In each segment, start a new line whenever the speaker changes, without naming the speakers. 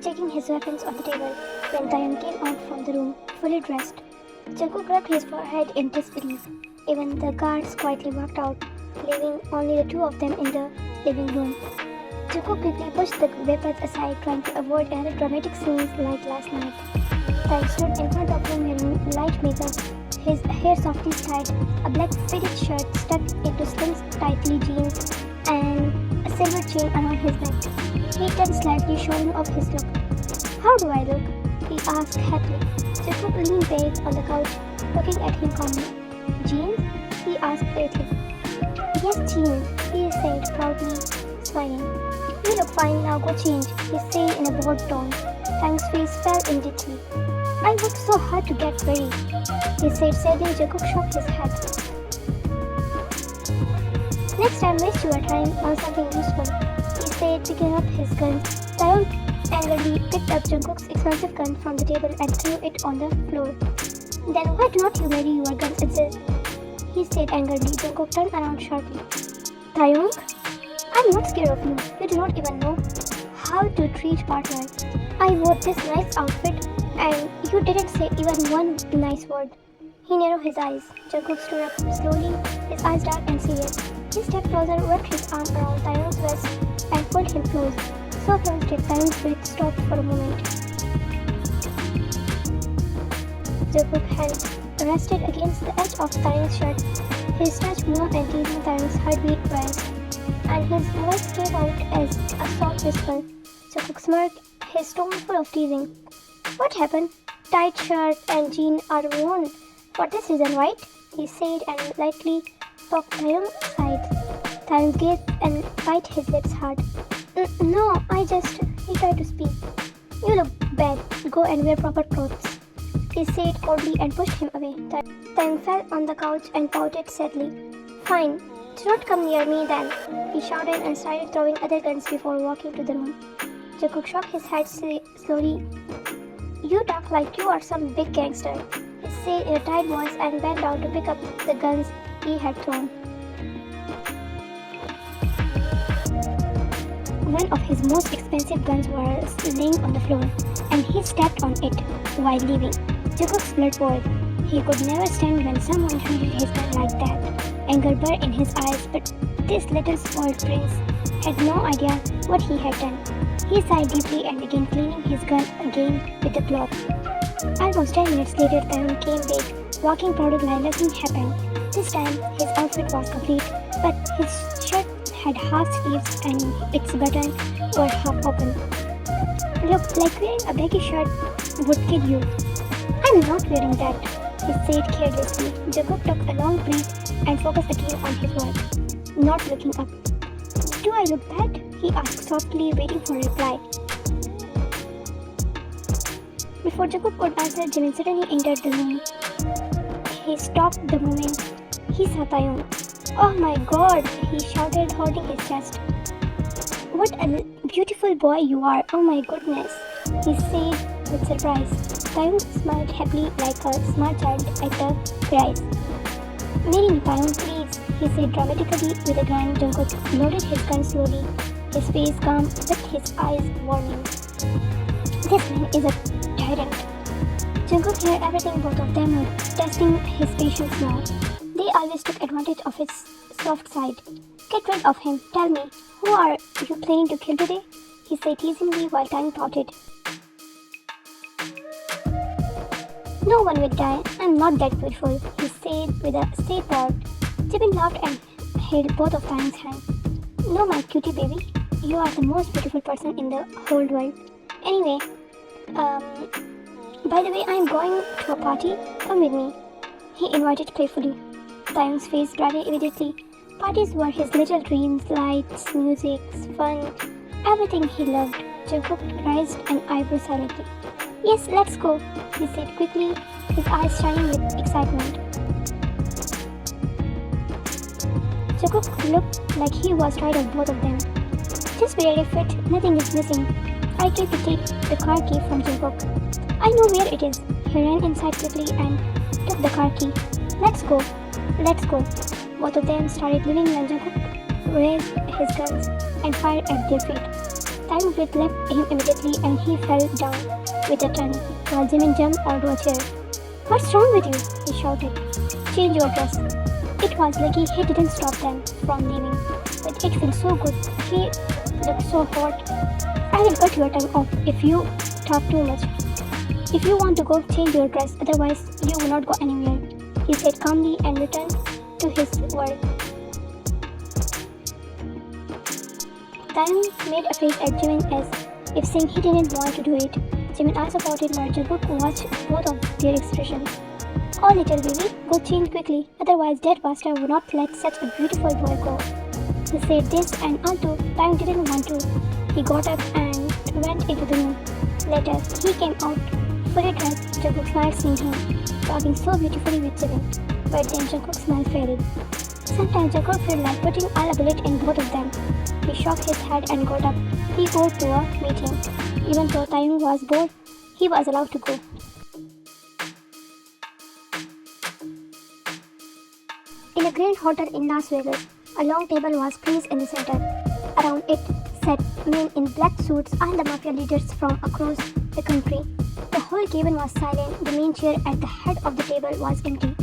checking his weapons on the table when Taeyoung came out from the room, fully dressed. Jungkook rubbed his forehead in disbelief. Even the guards quietly walked out, leaving only the two of them in the living room. Jungkook quickly pushed the weapons aside, trying to avoid another dramatic scene like last night. Taeyoung stood in front of him wearing light makeup, his hair softly tied, a black fitted shirt stuck into slim tightly jeans, and a silver chain around his neck. He turned slightly, showing off his look. "How do I look?" he asked happily. Jungkook leaned back on the couch, looking at him calmly. "Jeans?" he asked quietly. "Yes, jeans," he said proudly, smiling. "You look fine now, go change," he said in a bored tone. Taeyoung's face fell immediately. "I worked so hard to get ready," he said sadly. Jungkook shook his head. "Next time, waste your time on something useful," he said, picking up his gun. Taeyoung angrily picked up Jungkook's expensive gun from the table and threw it on the floor. "Then why do not you marry your guns instead?" he said angrily. Jungkook turned around sharply. "Taeyoung, I'm not scared of you. You do not even know how to treat partner. I wore this nice outfit and you didn't say even one nice word." He narrowed his eyes. Jungkook stood up slowly, his eyes dark and serious. He stepped closer, wrapped his arm around Taeyoung's waist and pulled him close. So close that Taeyoung's breath stopped for a moment. Jungkook's hand rested against the edge of Taeyoung's shirt. His touch warm and teasing. Taeyoung's heartbeat raced, and his voice came out as a soft whisper. Jungkook smirked, his tone full of teasing. "What happened? Tight shirt and jeans are worn for this reason, right?" he said and lightly poked Taeyoung's side. Taeyoung gazed and bit his lips hard. No, I just..." he tried to speak. "You look bad. Go and wear proper clothes," he said coldly and pushed him away. Taeyoung fell on the couch and pouted sadly. "Fine, do not come near me then," he shouted and started throwing other guns before walking to the room. Jungkook shook his head slowly. "You talk like you are some big gangster," he said in a tight voice and bent down to pick up the guns he had thrown. One of his most expensive guns was laying on the floor, and he stepped on it while leaving. Jungkook's blood boiled. He could never stand when someone handled his gun like that. Anger burned in his eyes, but this little spoiled prince had no idea what he had done. He sighed deeply and began cleaning his gun again with the cloth. Almost 10 minutes later, Taeyoung came back, walking proudly like nothing happened. This time, his outfit was complete, but his shirt had half sleeves and its buttons were half open. "Look, like wearing a baggy shirt would kill you." "I'm not wearing that," he said carelessly. Jungkook took a long breath and focused again on his work, not looking up. "Do I look bad?" he asked softly, waiting for a reply. Before Jungkook could answer, Jimin suddenly entered the room. He stopped the moment he saw Taeyoung. "Oh my god!" he shouted, holding his chest. "What a beautiful boy you are! Oh my goodness!" he said with surprise. Taeyoung smiled happily like a smart child at the prize. "Marry me, Taeyoung, please," he said dramatically with a grin. Jungkook loaded his gun slowly, his face calm but his eyes warning. This man is a tyrant. Jungkook heard everything. Both of them were testing his patience now. They always took advantage of his soft side. "Get rid of him. Tell me, who are you planning to kill today?" he said teasingly while Taeyoung pouted. "No one will die. I'm not that beautiful," he said with a sad pout. Jimin laughed and held both of Taeyoung's hands. "No, my cutie baby. You are the most beautiful person in the whole world. Anyway, by the way, I'm going to a party. Come with me," he invited playfully. Taeyoung's face brightened immediately. Parties were his little dreams, lights, music, fun, everything he loved. Jungkook raised an eyebrow silently. "Yes, let's go," he said quickly, his eyes shining with excitement. Taekook looked like he was tired of both of them. "Just barely fit, nothing is missing. I came to take the car key from Taekook. I know where it is." He ran inside quickly and took the car key. Let's go. Both of them started leaving when Taekook raised his guns and fired at their feet. Taekook left him immediately and he fell down with a ton, while Jimin jumped onto a chair. "What's wrong with you?" he shouted. "Change your dress." It was lucky he didn't stop them from leaving, but it feels so good. He looked so hot. "I will cut your tongue off if you talk too much. If you want to go, change your dress, otherwise you will not go anywhere," he said calmly and returned to his work. Taekook made a face at Jimin as if saying he didn't want to do it. Jimin also pouted while Taekook watched both of their expressions. "Oh, little baby, go change quickly, otherwise Dad Buster would not let such a beautiful boy go." He said this, and although Taekook didn't want to, he got up and went into the room. Later, he came out fully dressed. Jungkook smiled seeing him, talking so beautifully with Jimin. But then Jungkook's smile faded. Sometimes Jungkook felt like putting all a bullet in both of them. He shook his head and got up. He go to a meeting. Even though Taeyoung was bored, he was allowed to go. In a grand hotel in Las Vegas, a long table was placed in the center. Around it sat men in black suits and the Mafia leaders from across the country. The whole cabin was silent. The main chair at the head of the table was empty,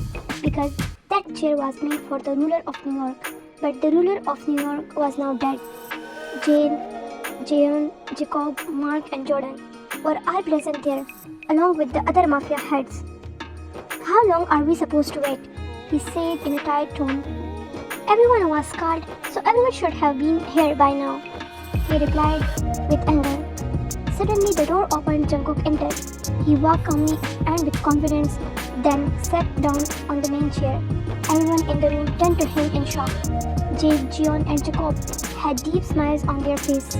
because that chair was meant for the ruler of New York. But the ruler of New York was now dead. Jane, Jeon, Jacob, Mark and Jordan were all present there, along with the other Mafia heads. "How long are we supposed to wait?" he said in a tired tone. "Everyone was called, so everyone should have been here by now," he replied with anger. Suddenly the door opened. Jungkook entered. He walked calmly and with confidence, then sat down on the main chair. Everyone in the room turned to him in shock. Jake, Jeon and Jacob had deep smiles on their faces.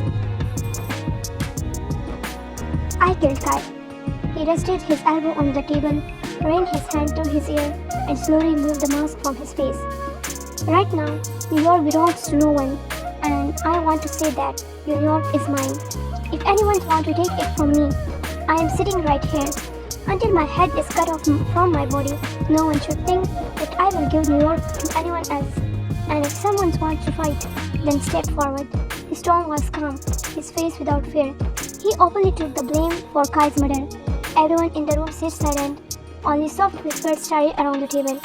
"I killed Kai." He rested his elbow on the table, ran his hand to his ear and slowly moved the mask from his face. "Right now, New York belongs to no one, and I want to say that New York is mine. If anyone wants to take it from me, I am sitting right here. Until my head is cut off from my body, no one should think that I will give New York to anyone else. And if someone wants to fight, then step forward." His tone was calm, his face without fear. He openly took the blame for Kai's murder. Everyone in the room sat silent. Only soft whispers started around the table.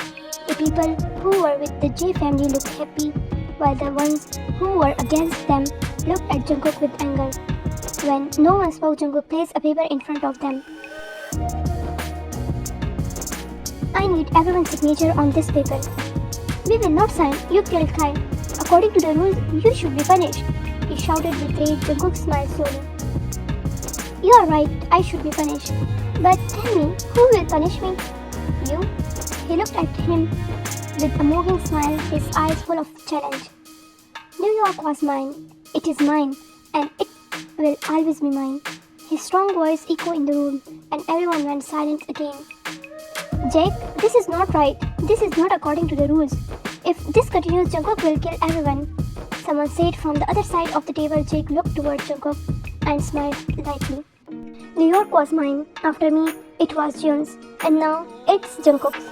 The people who were with the J family looked happy, while the ones who were against them looked at Jungkook with anger. When no one spoke, Jungkook placed a paper in front of them. "I need everyone's signature on this paper." "We will not sign. You killed Kai. According to the rules, you should be punished," he shouted with rage. Jungkook smiled slowly. "You are right. I should be punished. But tell me, who will punish me?" "You?" He looked at him with a moving smile, his eyes full of challenge. "New York was mine. It is mine, and it will always be mine." His strong voice echoed in the room, and everyone went silent again. "Jake, this is not right. This is not according to the rules. If this continues, Jungkook will kill everyone," someone said from the other side of the table. Jake looked towards Jungkook and smiled lightly. "New York was mine. After me, it was Jeon's, and now it's Jungkook's.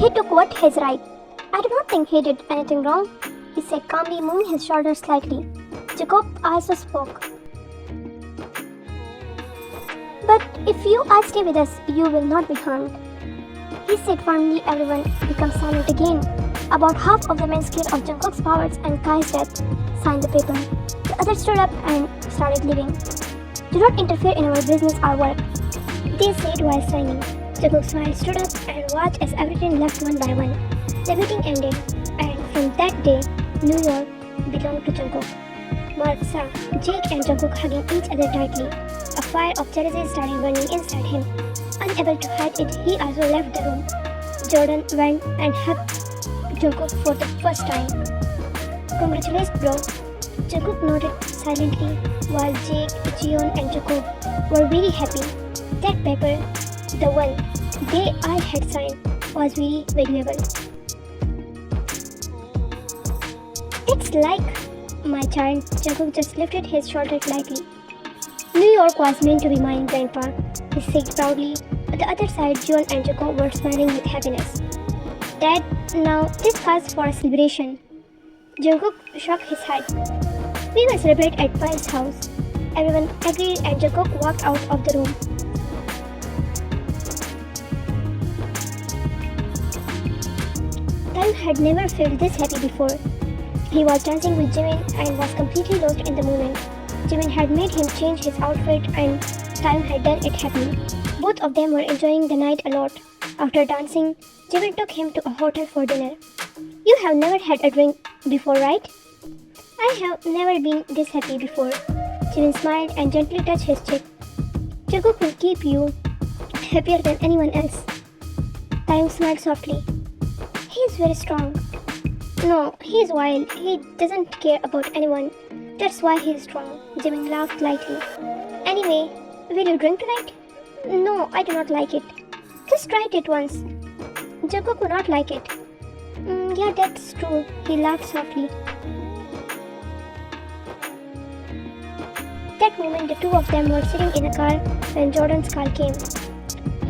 He took what is right. I do not think he did anything wrong," he said calmly, moving his shoulders slightly. Jacob also spoke. "But if you all stay with us, you will not be harmed," he said firmly. Everyone became silent again. About half of the men scared of Jungkook's powers and Kai's death signed the paper. The others stood up and started leaving. "Do not interfere in our business or work," they said while signing. Jungkook smiled, stood up and watched as everyone left one by one. The meeting ended, and from that day, New York belonged to Jungkook. Mark saw Jake and Jungkook hugging each other tightly. A fire of jealousy started burning inside him. Unable to hide it, he also left the room. Jordan went and hugged Jungkook for the first time. "Congratulations, bro." Jungkook nodded silently, while Jake, Jeon and Jacob were very happy. That paper, the one they all had signed, was very valuable. "It's like my child," Jungkook just lifted his shoulders lightly. "New York was meant to be mine, Grandpa," he said proudly. At the other side, Jeon and Jacob were smiling with happiness. "Dad, now this calls for a celebration." Jungkook shook his head. "We will celebrate at Pile's house." Everyone agreed and Taekook walked out of the room. Taehyung had never felt this happy before. He was dancing with Jimin and was completely lost in the moment. Jimin had made him change his outfit and Taehyung had done it happily. Both of them were enjoying the night a lot. After dancing, Jimin took him to a hotel for dinner. You have never had a drink before, right? I have never been this happy before. Jimin smiled and gently touched his cheek. Taekook will keep you happier than anyone else. Taehyung smiled softly. He is very strong. No, he is wild. He doesn't care about anyone. That's why he is strong. Jimin laughed lightly. Anyway, will you drink tonight? No, I do not like it. Just try it once. Taekook would not like it. Yeah, that's true. He laughed softly. That moment, the two of them were sitting in a car when Jordan's call came.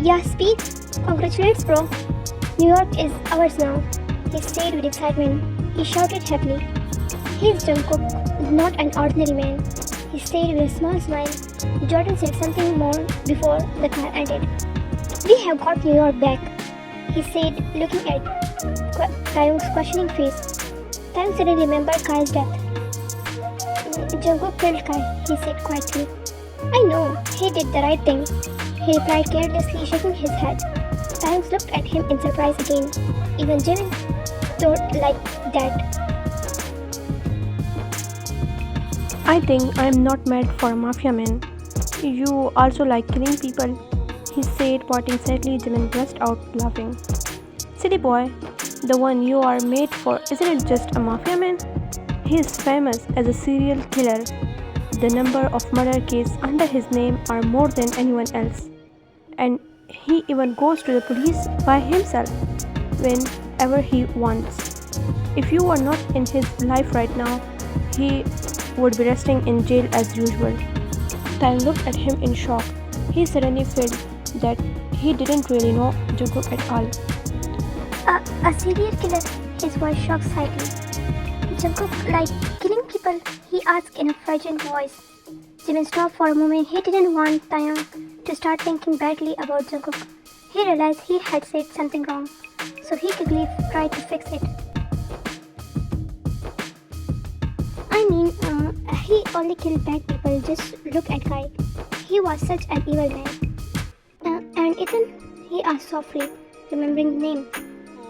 Yeah, speak. Congratulations, bro. New York is ours now. He said with excitement. He shouted happily. He is Jungkook, not an ordinary man. He said with a small smile. Jordan said something more before the car ended. We have got New York back, he said, looking at Taehyung's questioning face. Taehyung suddenly remembered Kai's death. Jungkook killed Kai, he said quietly. I know, he did the right thing, he replied carelessly, shaking his head. Taehyung looked at him in surprise again. Even Jimin thought like that.
I think I'm not made for a mafia man. You also like killing people, he said, pointing sadly. Jimin burst out laughing. Silly boy, the one you are made for isn't just a mafia man. He is famous as a serial killer. The number of murder cases under his name are more than anyone else. And he even goes to the police by himself whenever he wants. If you were not in his life right now, he would be resting in jail as usual. Taehyung looked at him in shock. He suddenly felt that he didn't really know Jungkook at all.
A serial killer? His voice shocked slightly. Jungkook, like killing people? He asked in a frightened voice. Jimin stopped for a moment. He didn't want Taehyung to start thinking badly about Jungkook. He realized he had said something wrong, so he quickly tried to fix it. I mean, he only killed bad people. Just look at Kai. He was such an evil man. And Ethan? He asked softly, remembering the name.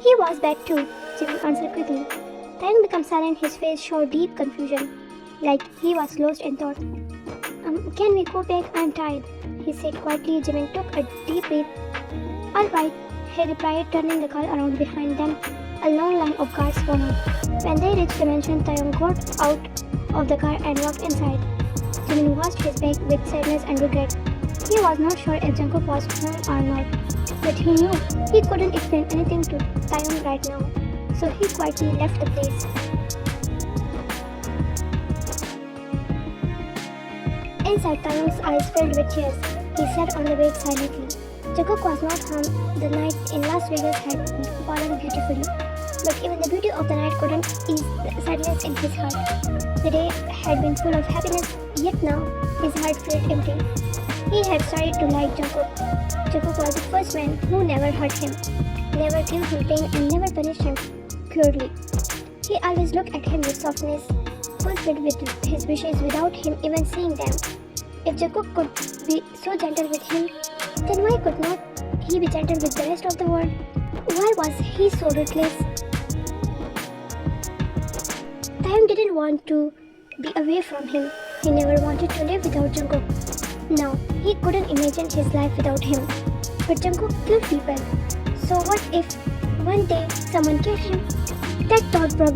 He was bad too, Jimin answered quickly. Taehyung became silent. His face showed deep confusion, like he was lost in thought. Can we go back? I'm tired, he said quietly. Jimin took a deep breath. Alright, he replied, turning the car around behind them. A long line of cars followed. When they reached the mansion, Taehyung got out of the car and walked inside. Jimin washed his back with sadness and regret. He was not sure if Jungkook was home or not, but he knew he couldn't explain anything to Taehyung right now, so he quietly left the place. Inside, Taehyung's eyes filled with tears. He sat on the bed silently. Taekook was not home. The night in Las Vegas had fallen beautifully, but even the beauty of the night couldn't ease the sadness in his heart. The day had been full of happiness, yet now his heart felt empty. He had started to like Jungkook. Jungkook was the first man who never hurt him, never gave him pain, and never punished him cruelly. He always looked at him with softness, fulfilled with his wishes without him even seeing them. If Jungkook could be so gentle with him, then why could not he be gentle with the rest of the world? Why was he so ruthless? Taehyung didn't want to be away from him. He never wanted to live without Jungkook. Now, he couldn't imagine his life without him. But Jungkook killed people. So what if one day someone killed him? That thought broke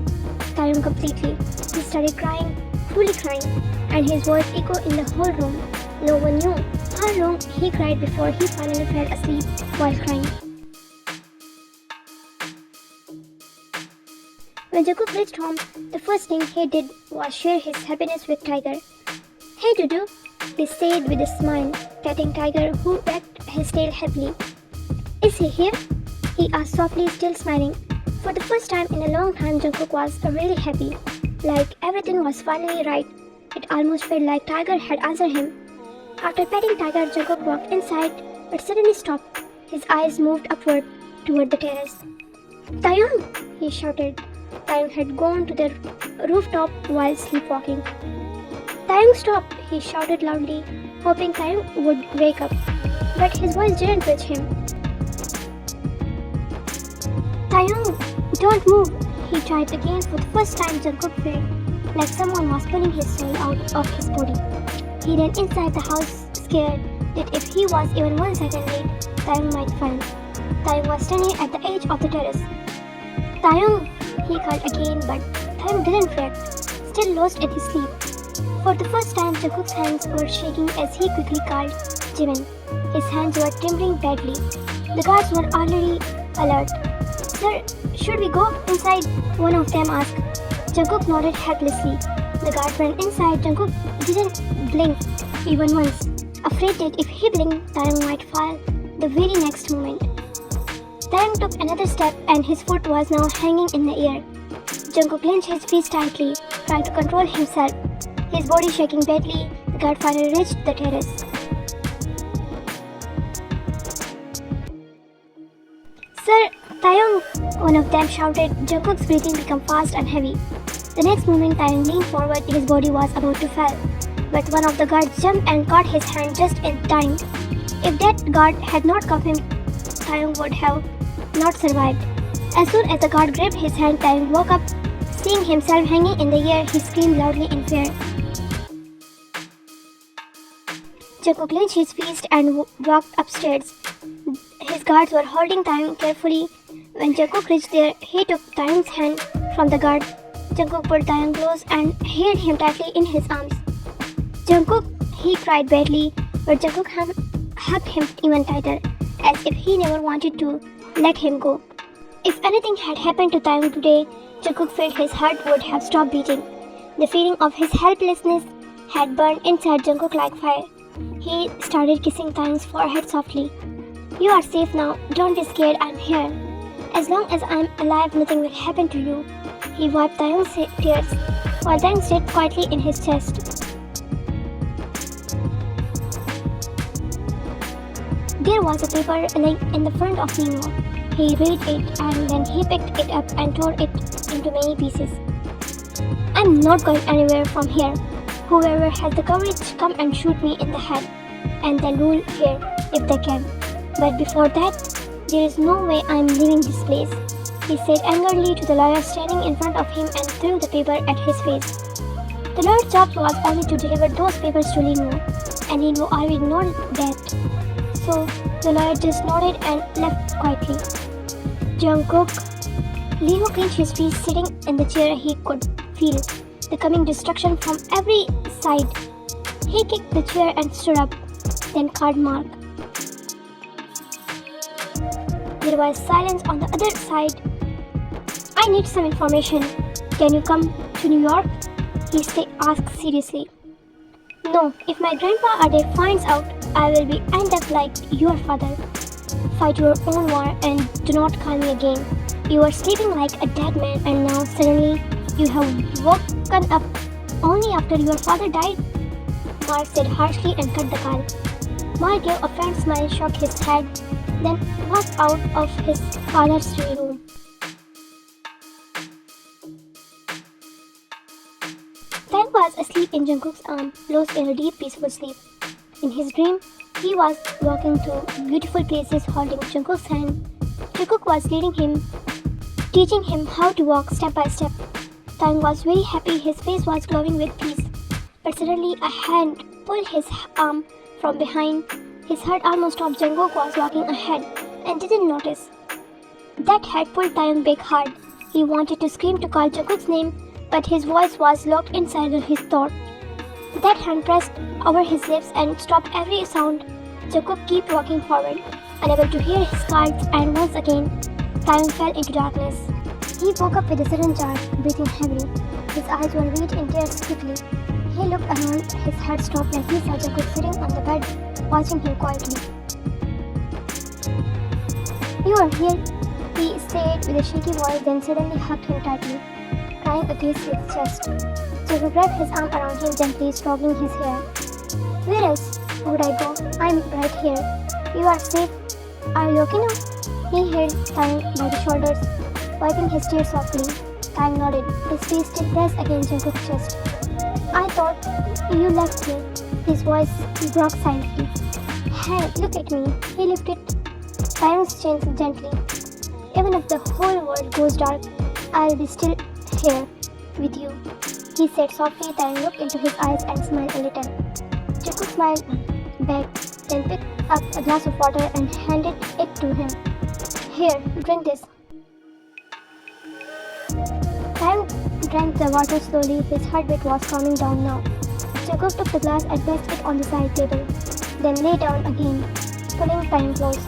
Taehyung completely. He started crying, fully crying, and his voice echoed in the whole room. No one knew how long he cried before he finally fell asleep while crying. When Jungkook reached home, the first thing he did was share his happiness with Tiger. Hey Dudu, he said with a smile, patting Tiger, who wagged his tail happily. Is he here? He asked softly, still smiling. For the first time in a long time, Jungkook was really happy, like everything was finally right. It almost felt like Tiger had answered him. After petting Tiger, Jungkook walked inside but suddenly stopped. His eyes moved upward toward the terrace. Taeyong! He shouted. Taeyong had gone to the rooftop while sleepwalking. Taeyong, stop! He shouted loudly, hoping Taeyong would wake up. But his voice didn't reach him. Taeyong, don't move! He tried again. For the first time. Jungkook felt like someone was pulling his soul out of his body. He ran inside the house, scared that if he was even 1 second late, Taeyong might fall. Taeyong was standing at the edge of the terrace. Taeyong! He called again, but Taeyong didn't react, still lost in his sleep. For the first time, Jungkook's hands were shaking as he quickly called Jimin. His hands were trembling badly. The guards were already alert. Sir, should we go inside? One of them asked. Jungkook nodded helplessly. The guard ran inside. Jungkook didn't blink even once, afraid that if he blinked, Taeyong might fall the very next moment. Taeyong took another step and his foot was now hanging in the air. Jungkook clenched his fists tightly, trying to control himself. His body shaking badly, the guard finally reached the terrace. Sir, Taeyong! One of them shouted. Jungkook's breathing became fast and heavy. The next moment, Taeyong leaned forward. His body was about to fall. But one of the guards jumped and caught his hand just in time. If that guard had not caught him, Taeyong would have not survived. As soon as the guard grabbed his hand, Taeyong woke up. Seeing himself hanging in the air, he screamed loudly in fear. Jungkook clenched his fist and walked upstairs. His guards were holding Taeyong carefully. When Jungkook reached there, he took Taeyong's hand from the guard. Jungkook pulled Taeyong close and held him tightly in his arms. Jungkook! He cried badly, but Jungkook hugged him even tighter, as if he never wanted to let him go. If anything had happened to Taeyong today, Jungkook felt his heart would have stopped beating. The feeling of his helplessness had burned inside Jungkook like fire. He started kissing Taeyong's forehead softly. You are safe now. Don't be scared. I'm here. As long as I'm alive, nothing will happen to you. He wiped Taeyong's tears, while Taeyong stayed quietly in his chest. There was a paper lying in the front of Nemo. He read it and then he picked it up and tore it into many pieces. I'm not going anywhere from here. Whoever has the courage, come and shoot me in the head, and then rule here if they can. But before that, there is no way I'm leaving this place. He said angrily to the lawyer standing in front of him and threw the paper at his face. The lawyer's job was only to deliver those papers to Lino, and Lino already knew that. So the lawyer just nodded and left quietly. Jungkook. Lino clenched his fist, sitting in the chair. He could feel the coming destruction from every side. He kicked the chair and stood up, then called Mark. There was silence on the other side. I need some information. Can you come to New York? He asked seriously. No, if my grandpa Ade finds out, I will be end up like your father. Fight your own war and do not call me again. You were sleeping like a dead man and now suddenly you have woken up only after your father died? Mark said harshly and cut the call. Mark gave a faint smile, shook his head, then walked out of his father's room. Taeyong was asleep in Jungkook's arm, lost in a deep, peaceful sleep. In his dream, he was walking to beautiful places holding Jungkook's hand. Taekook was leading him, teaching him how to walk step by step. Taeyong was very happy, his face was glowing with peace. But suddenly a hand pulled his arm from behind. His heart almost stopped. Jungkook was walking ahead and didn't notice. That hand pulled Taeyong back hard. He wanted to scream to call Jungkook's name, but his voice was locked inside his throat. That hand pressed over his lips and stopped every sound. Taekook kept walking forward, unable to hear his calls, and once again, Taeyong fell into darkness. He woke up with a sudden jerk, breathing heavily. His eyes were wet in tears quickly. He looked around, his heart stopped and he saw Taekook sitting on the bed, watching him quietly. You are here, he said with a shaky voice, then suddenly hugged him tightly, crying against his chest. Jungkook grabbed his arm around him gently, stroking his hair. Where else would I go? I'm right here. You are safe. Are you okay now? He held Taeyong by the shoulders, wiping his tears softly. Taeyong nodded, his face still pressed against Jungkook's chest. I thought you left me. His voice broke silently. Hey, look at me. He lifted Taeyong's chin gently. Even if the whole world goes dark, I'll be still here with you. He said softly. Taeyong looked into his eyes and smiled a little. Jungkook smiled back, then picked up a glass of water and handed it to him. Here, drink this. Taeyong drank the water slowly. His heartbeat was calming down now. Jungkook took the glass and placed it on the side table, then lay down again, pulling Taeyong close.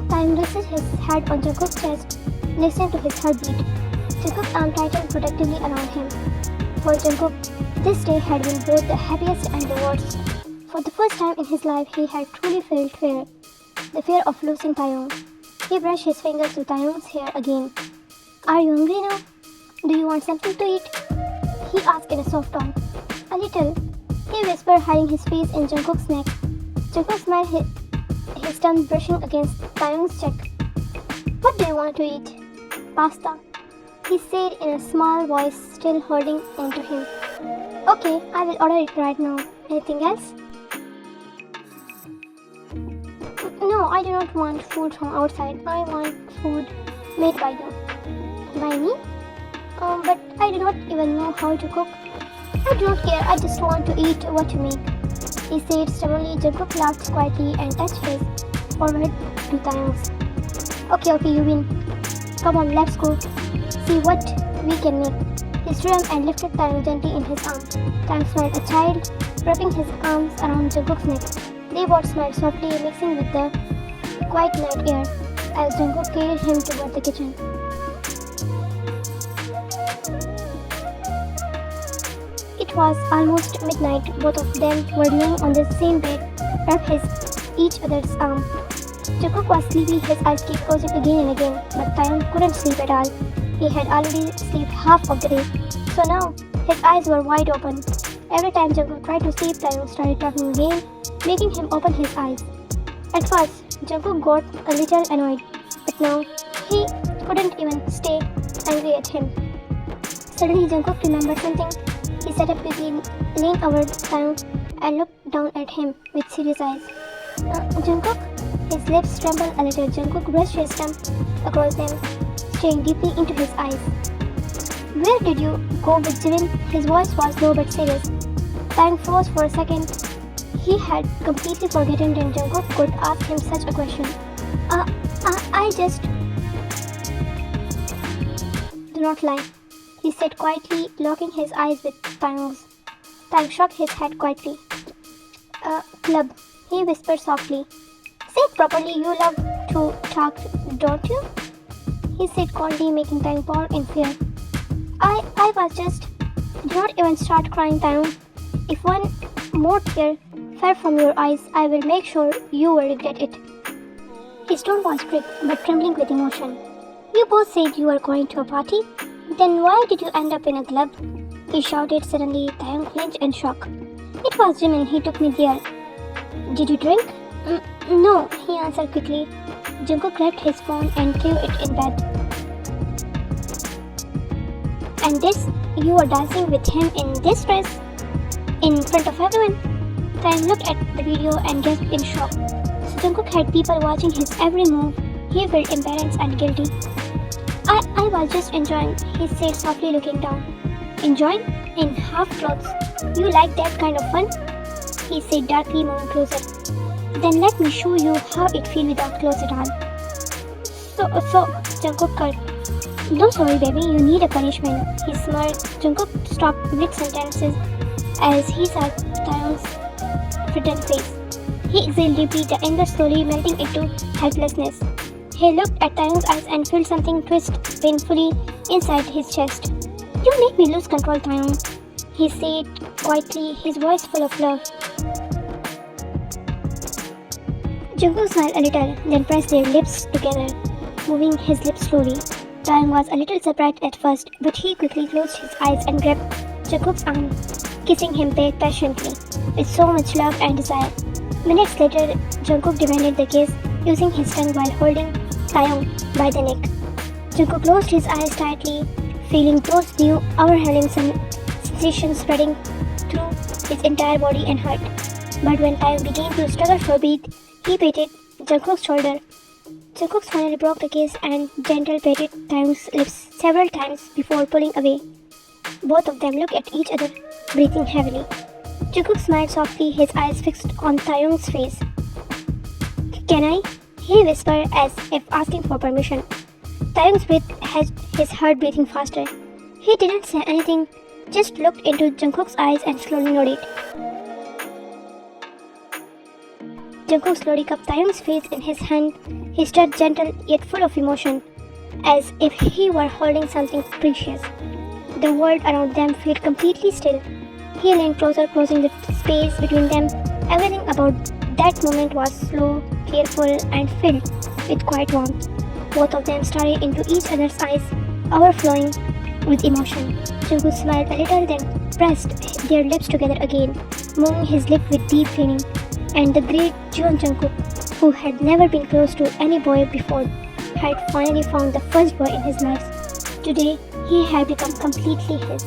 Taeyong rested his head on Jungkook's chest, listening to his heartbeat. Jungkook's arm tightened protectively around him. For Jungkook, this day had been both the happiest and the worst. For the first time in his life, he had truly felt fear. The fear of losing Taeyong. He brushed his fingers through Taeyong's hair again. Are you hungry now? Do you want something to eat? He asked in a soft tone. A little. He whispered, hiding his face in Jungkook's neck. Jungkook smiled, his tongue brushing against Taeyong's cheek. What do you want to eat? Pasta. He said in a small voice, still holding onto him. Okay, I will order it right now. Anything else? No, I do not want food from outside. I want food made by you. By me? But I do not even know how to cook. I do not care. I just want to eat what you make. He said stubbornly. Jungkook laughed quietly and touched his forehead to Taeyong's. Okay, you win. Come on, let's go. See what we can make. He stood up and lifted Taeyong gently in his arms. Taeyong smiled, a child, wrapping his arms around Jungkook's neck. They both smiled softly, mixing with the quiet night air, as Jungkook carried him toward the kitchen. It was almost midnight. Both of them were laying on the same bed, wrapped each other's arm. Taekook was sleepy, his eyes kept closing again and again, but Taeyong couldn't sleep at all. He had already slept half of the day, so now his eyes were wide open. Every time Jungkook tried to sleep, Taeyong started talking again, making him open his eyes. At first, Jungkook got a little annoyed, but now he couldn't even stay angry at him. Suddenly, Jungkook remembered something. He sat up quickly, leaned over Taeyong, and looked down at him with serious eyes. Jungkook? His lips trembled a little. Jungkook brushed his thumb across them, staring deeply into his eyes. Where did you go with Jimin? His voice was low but serious. Taeyong froze for a second. He had completely forgotten that Jungkook could ask him such a question. I just... Do not lie, he said quietly, locking his eyes with Taeyong's. Taeyong shook his head quietly. Club, he whispered softly. Say it properly, you love to talk, don't you? He said coldly, making Taeyong pout in fear. I was just... Do not even start crying, Taeyong. If one more tear fell from your eyes, I will make sure you will regret it. His tone was strict, but trembling with emotion. You both said you were going to a party? Then why did you end up in a club? He shouted suddenly. Taeyong flinched in shock. It was Jimin, he took me there. Did you drink? No, he answered quickly. Jungkook grabbed his phone and threw it in bed. And this, you were dancing with him in this dress? In front of everyone? Taeyong looked at the video and gasped in shock. So Jungkook had people watching his every move. He felt embarrassed and guilty. I was just enjoying, he said softly, looking down. Enjoying? In half clothes? You like that kind of fun? He said darkly, moving closer. Then let me show you how it feels without clothes at all. So, Jungkook gulped. Don't worry, baby, you need a punishment. He smiled. Jungkook stopped mid-sentences as he saw Taeyong's frightened face. He exhaled deeply, the anger slowly melting into helplessness. He looked at Taeyong's eyes and felt something twist painfully inside his chest. You make me lose control, Taeyong, he said quietly, his voice full of love. Jungkook smiled a little, then pressed their lips together, moving his lips slowly. Taeyong was a little surprised at first, but he quickly closed his eyes and grabbed Jungkook's arm, kissing him passionately, with so much love and desire. Minutes later, Jungkook demanded the kiss, using his tongue while holding Taeyong by the neck. Jungkook closed his eyes tightly, feeling those new overwhelming sensations spreading through his entire body and heart. But when Taeyong began to struggle for breath, he patted Jungkook's shoulder. Jungkook finally broke the kiss and gently patted Taeyong's lips several times before pulling away. Both of them looked at each other, breathing heavily. Jungkook smiled softly, his eyes fixed on Taeyong's face. "Can I?" he whispered as if asking for permission. Taeyong's breath had his heart beating faster. He didn't say anything, just looked into Jungkook's eyes and slowly nodded. Jungkook slowly cupped Taeyong's face in his hand. He stood gentle yet full of emotion, as if he were holding something precious. The world around them felt completely still. He leaned closer, closing the space between them. Everything about that moment was slow, careful, and filled with quiet warmth. Both of them stared into each other's eyes, overflowing with emotion. Jungkook smiled a little, then pressed their lips together again, moving his lips with deep feeling. And the great Jungkook, who had never been close to any boy before, had finally found the first boy in his life. Today, he had become completely his.